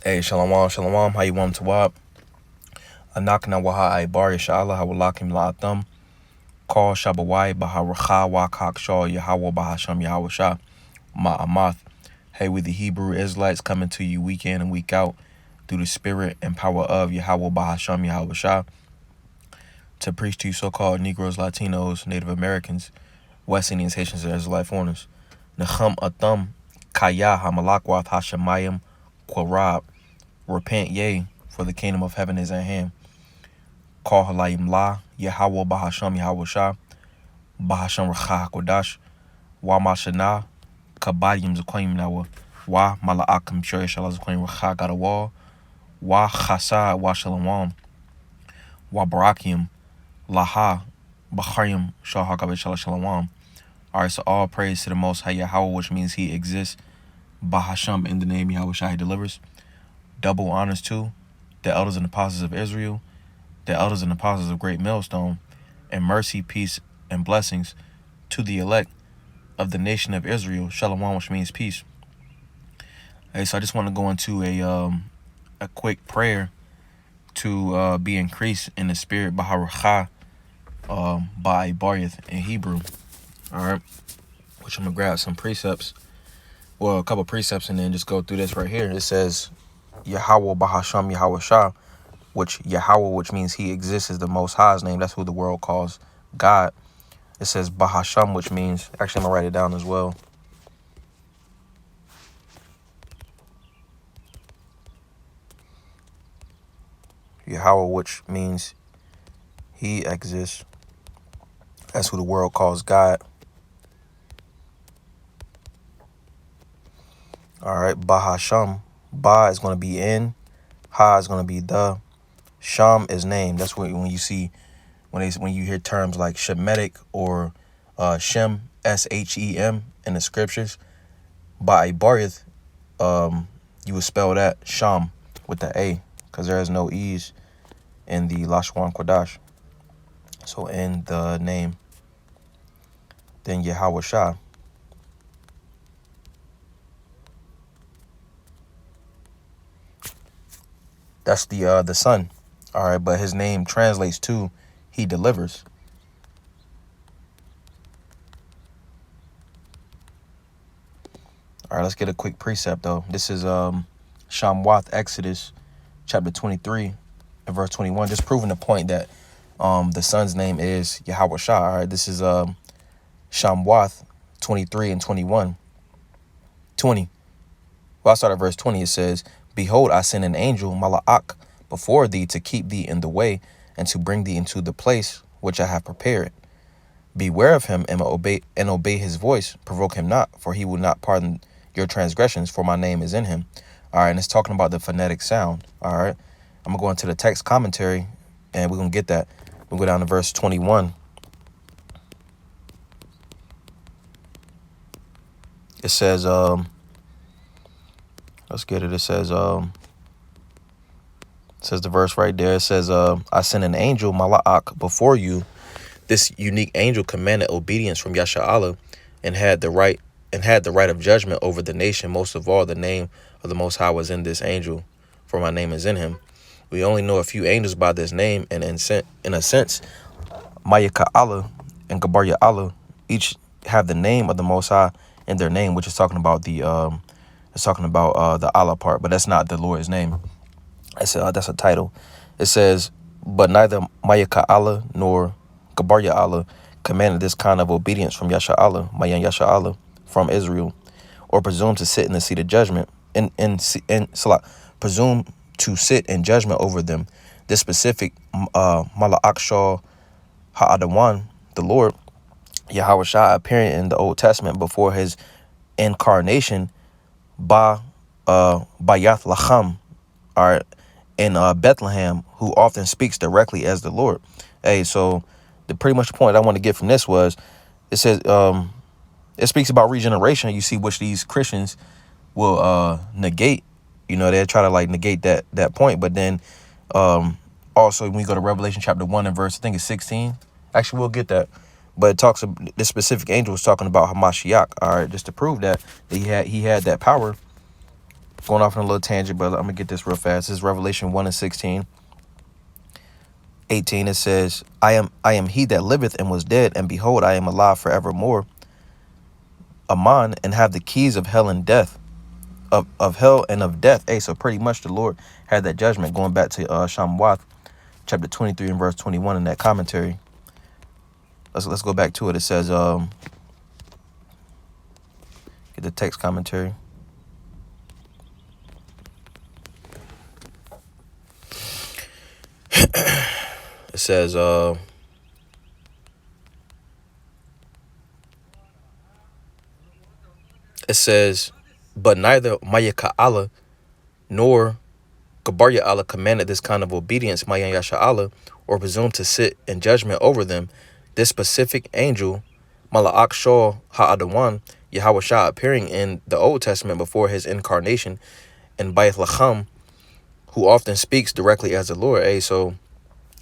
Hey, shalom, shalom. How you want to wap? Anakna waha ay bar yashala hawalakim la'atam. Call shabawai baharacha wakak shaw Yahweh bahasham Yahweh Shah ma'amath. Hey, we the Hebrew Israelites coming to you week in and week out through the spirit and power of Yahweh bahasham Yahweh Shah to preach to you so-called Negroes, Latinos, Native Americans, West Indians, Haitians, and Israelite foreigners. Necham atam kaya hamalakwath hashemayim kwarab. Repent, yea, for the kingdom of heaven is at hand. Call halayim la, Yahweh bahasham Yahweh Shah, bahasham racha hakodash, wa mashana, kabayim zakoyim nawa, wa mala'akim shoy shalaz zakoyim racha gadawal, wa chasa wa shalom, wa barakim, laha, bacharim shah hakabe shalom. Alright, so all praise to the Most High Yahweh, which means He exists. Bahasham, in the name Yahweh Shah, He delivers. Double honors to the elders and apostles of Israel, the elders and apostles of Great Millstone, and mercy, peace, and blessings to the elect of the nation of Israel. Shalom, which means peace. Hey, so I just want to go into a quick prayer to be increased in the spirit, Baharucha, by Baryath in Hebrew. All right, which I'm gonna grab some precepts, well, a couple precepts, and then just go through this right here. It says Yahweh Bahasham Yahweh Shah, which means He exists, is the Most High's name. That's who the world calls God. It says Bahasham, which means, actually I'm gonna write it down as well. Yahweh, which means He exists. That's who the world calls God. All right, Bahasham. Ba is going to be in. Ha is going to be the. Sham is name. That's when you see, when you hear terms like Shemitic or Shem, Shem, in the scriptures. By Baryath, you would spell that Sham with the A, because there is no E's in the Lashwan Kodash. So in the name, then Yahweh Shah. That's the son. All right, but his name translates to He delivers. All right, let's get a quick precept though. This is Shamwath, Exodus chapter 23 and verse 21, just proving the point that the son's name is Yahweh Shah. All right, this is Shamwath 23 and 21. 20. Well, I start at verse 20. It says, Behold, I send an angel, Mala'ak, before thee to keep thee in the way and to bring thee into the place which I have prepared. Beware of him and obey his voice. Provoke him not, for he will not pardon your transgressions, for my name is in him. All right, and it's talking about the phonetic sound. All right, I'm going to go into the text commentary, and we're going to get that. We'll go down to verse 21. It says, let's get it. It says the verse right there. It says, I sent an angel, Mala'ak, before you. This unique angel commanded obedience from Yasha'Allah and had the right of judgment over the nation. Most of all, the name of the Most High was in this angel, for my name is in him. We only know a few angels by this name, and in a sense, Mayaka Allah and Gabarya Allah each have the name of the Most High in their name, which is talking about the Allah part, but that's not the Lord's name. That's a title. It says, but neither Mayaka Allah nor Gabarya Allah commanded this kind of obedience from Yasha'Allah, Mayan Yasha'Allah, from Israel, or presume to sit in the seat of judgment, presume to sit in judgment over them. This specific Mala'ak Shah Ha'adawan, the Lord, Yahweh Shah, appearing in the Old Testament before his incarnation, Bayath Lacham, all right, in Bethlehem, who often speaks directly as the Lord. Hey, so the pretty much the point I want to get from this was, it says it speaks about regeneration. You see, which these Christians will negate. You know, they try to like negate that point. But then also when we go to Revelation chapter 1 and verse, I think it's 16. Actually, we'll get that. But it talks, this specific angel was talking about Hamashiach. All right, just to prove that he had that power Going off on a little tangent, but I'm going to get this real fast. This is Revelation 1:16. 18, it says, I am he that liveth and was dead, and behold, I am alive forevermore. Aman, and have the keys of hell and death, of hell and of death. Hey, so pretty much the Lord had that judgment, going back to Shamwath, chapter 23 and verse 21 in that commentary. Let's go back to it. It says, get the text commentary. It says, but neither Mayaka Allah nor Gabarya Allah commanded this kind of obedience, Mayan Yasha Allah, or presumed to sit in judgment over them. This specific angel, Mala'ak Shah Ha'adawan, Yahweh Shah, appearing in the Old Testament before his incarnation, and Bayth Lacham, who often speaks directly as the Lord. Hey, so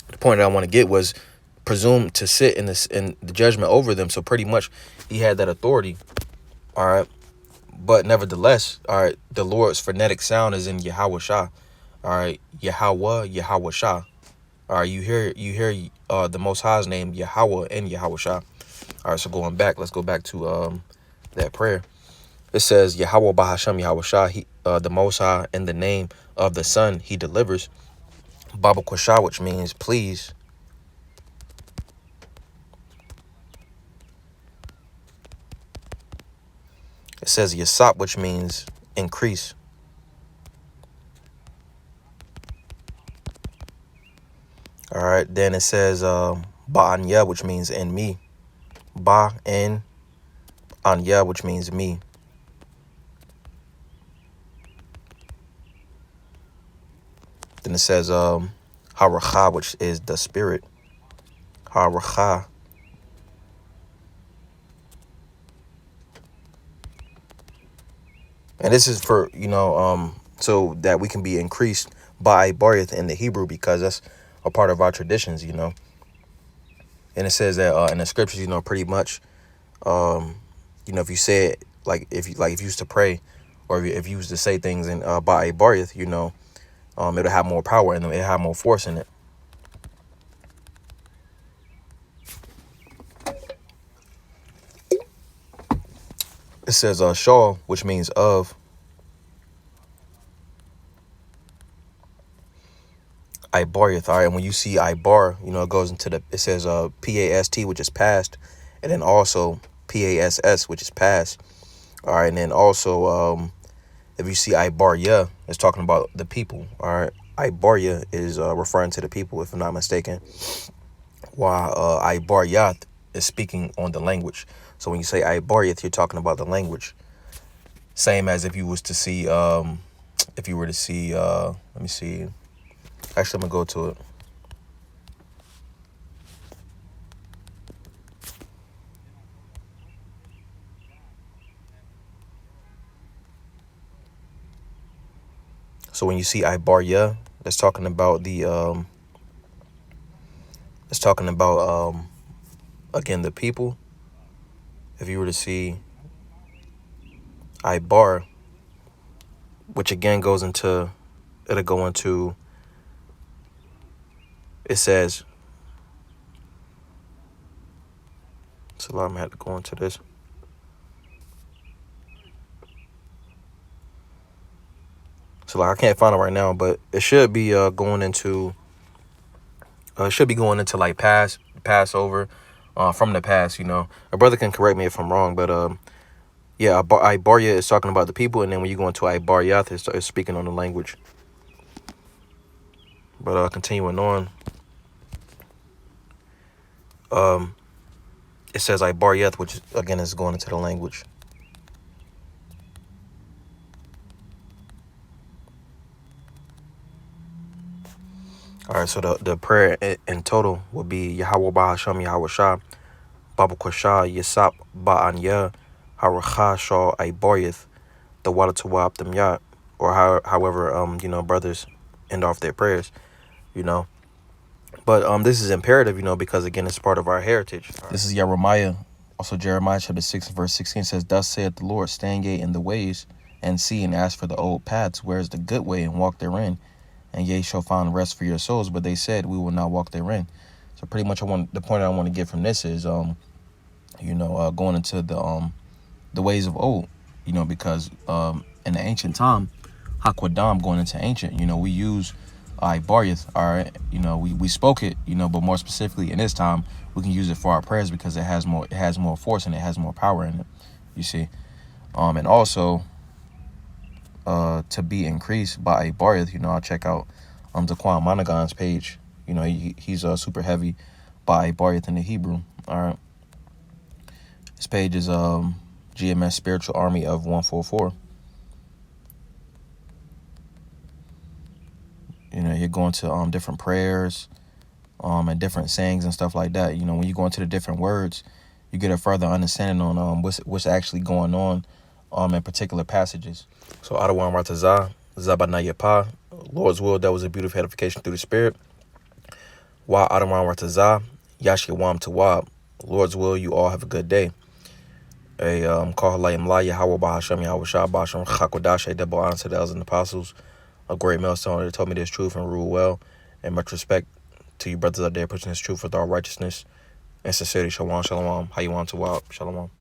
the point that I want to get was presumed to sit in the judgment over them. So pretty much he had that authority. All right. But nevertheless, all right, the Lord's phonetic sound is in Yahweh Shah. All right, Yahweh Shah. All right, you hear the Most High's name, Yahweh and Yahweh Shah. All right, so going back, let's go back to that prayer. It says, Yahweh Bahasham Yahweh Shah, the Most High, in the name of the Son, he delivers. Baba Kwashah, which means please. It says Yasap, which means increase. All right, then it says Ba'anya, which means in me. Ba and Anya, which means me. Then it says Haracha, which is the spirit. Haracha. And this is for, so that we can be increased by Barith in the Hebrew, because that's a part of our traditions, And it says that in the scriptures, pretty much, if you say it, if you used to pray, or if you used to say things in by Barith, it'll have more power in them. It'll have more force in it. It says Shaw, which means of. Ibarith, all right, and when you see Ibar, it goes into it says P-A-S-T, which is past, and then also P-A-S-S, which is past. All right, and then also if you see Ibarya, it's talking about the people. All right, Ibarya is referring to the people, if I'm not mistaken, while Ibaryath is speaking on the language. So when you say Ibaryath, you're talking about the language. Same as if you was to see, let me see. Actually, I'm going to go to it. So when you see Ibarya, that's talking about again, the people. If you were to see Ibar, which again it'll go into, it says, so I'm gonna have to go into this. So I can't find it right now, but it should be going into like Passover, from the past. A brother can correct me if I'm wrong, but yeah, Ibarya is talking about the people, and then when you go into Ibaryath, it's speaking on the language. But continuing on, it says Ibaryath, which again is going into the language. All right, so the prayer in total would be Yahweh Bahasham Yahweh Shah, Baba Kwashah, Yasap Ba'anya, Haracha Shah Ibaryath, the Wada Tawab them Yat, or however, brothers end off their prayers, But this is imperative, because again, it's part of our heritage. This is Jeremiah. Also, Jeremiah chapter 6, verse 16 says, Thus saith the Lord, stand ye in the ways and see and ask for the old paths, where is the good way, and walk therein, and ye shall find rest for your souls. But they said, we will not walk therein. So pretty much the point I want to get from this is going into the ways of old, because in the ancient time, Hakwadam, going into ancient, we use Ibarith, all right, we spoke it, but more specifically in this time, we can use it for our prayers because it has more force and it has more power in it, you see. And also to be increased by Ibarith, I'll check out Daquan Monaghan's page. He's super heavy by Ibarith in the Hebrew, all right. This page is GMS Spiritual Army of 144. You're going to different prayers and different sayings and stuff like that. When you go into the different words, you get a further understanding on what's actually going on in particular passages. So Adawan Ratazah, Zabanayapa, Lord's will, that was a beautiful edification through the Spirit. Wa Adawan Ratazah, Yashkiwam Tawab, Lord's will, you all have a good day. A Kahalayim La Yahweh Bahasham Yahweh Shah Basham Chakodashe Debo honor to the elders and apostles, a great millstone that told me this truth and rule well, and much respect to you brothers out there pushing this truth with all righteousness and sincerity. Shalom, shalom. How you want to walk? Shalom.